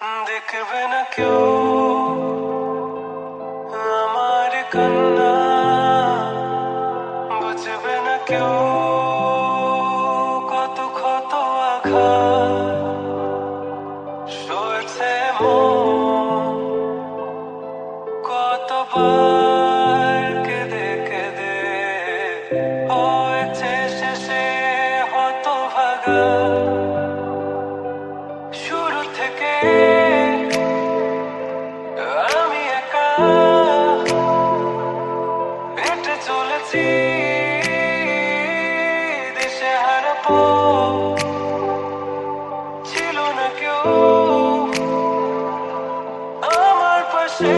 দেখবে না কেউ আমার কান্না, বুঝবে না কেউ কত ক্ষত আঘাত সয়েছে মন, কতবার কেঁদে কেঁদে হয়েছে শেষে হতভাগা। শুরু থেকে আমি একা হেঁটে চলেছি দেশে হারাবো, ছিল না কেউ আমার পাশে,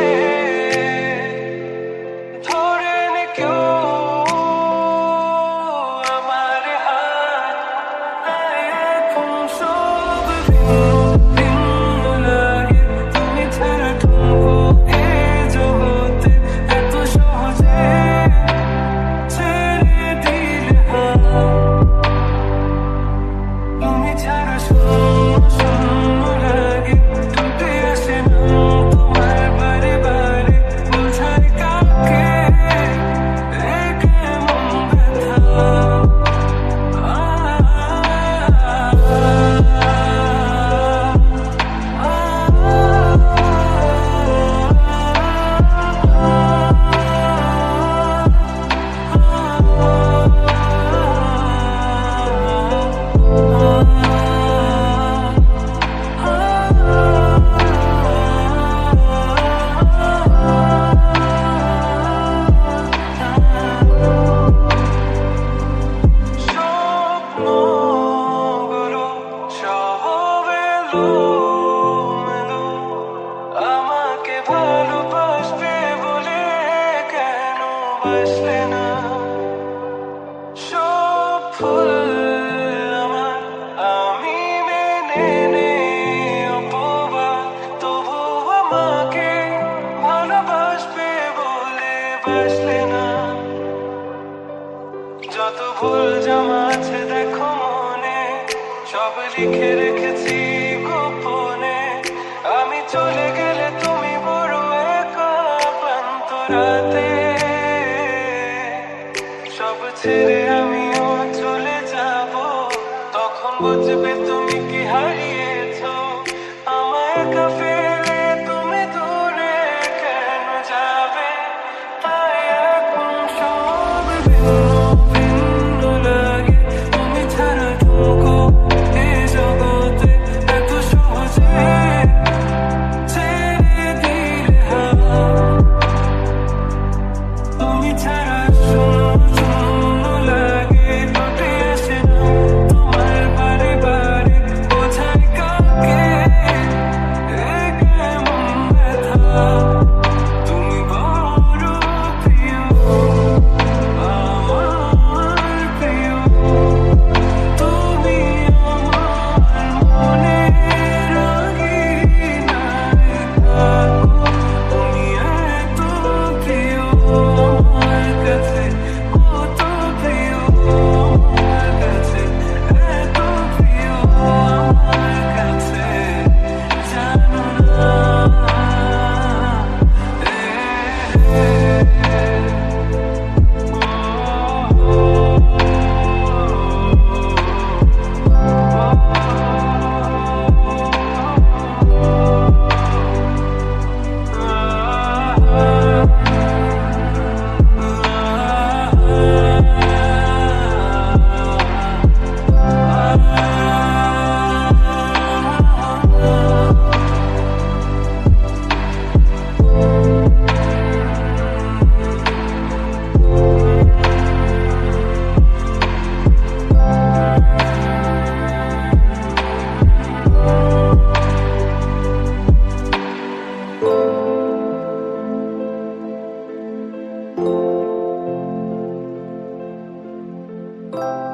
ধরে নি কেউ আমার হাত। এখন সব ভিন্ন লাগে, তুমি ছাড়া ঠুনকো এ জগতে এত সহজে ছেড়ে দিলে হাত। তুমি ছাড়া শূন্য শূন্য লাগে, টুটে আসে না তোমার বারে বারে, বোঝায় কাকে এ কেমন ব্যথা। স্বপ্নগুলো সব এলোমেলো, আমাকে ভালোবাসবে বলে কেন বাসলে না। সব ভুল আমার, আমি মেনে নেই অপবাদ, তবু আমাকে ভালোবাসবে বলে বাসলে না। যত ভুল জমা আছে দেখো মনে, সব লিখে রেখেছি গোপনে। আমি চলে গেলে তুমি বড় একা ক্লান্ত রাতে, সব ছেড়ে আমিও চলে যাব, তখন বুঝবে তুমি কি হারিয়েছো। আমায় একা ফেলে তুমি দূরে কেন যাবে, তাই এখন সব ভিন্ন লাগে, তুমি ছাড়া ঠুনকো এ জগতে এত সহজে ছেড়ে দিলে হাত। তুমি ছাড়া শূন্য শূন্য লাগে, টুটে আসে না তোমার বারে বারে, বোঝায় কাকে এ কেমন ব্যথা। তুমি বড় প্রিয়, আমার প্রিয়, তুমি আমার মনের আঙিনায় থাকো। তুমি এত প্রিয় আমার কাছে, কত প্রিয় আমার কাছে, এত প্রিয় আমার কাছে, জানো না। you.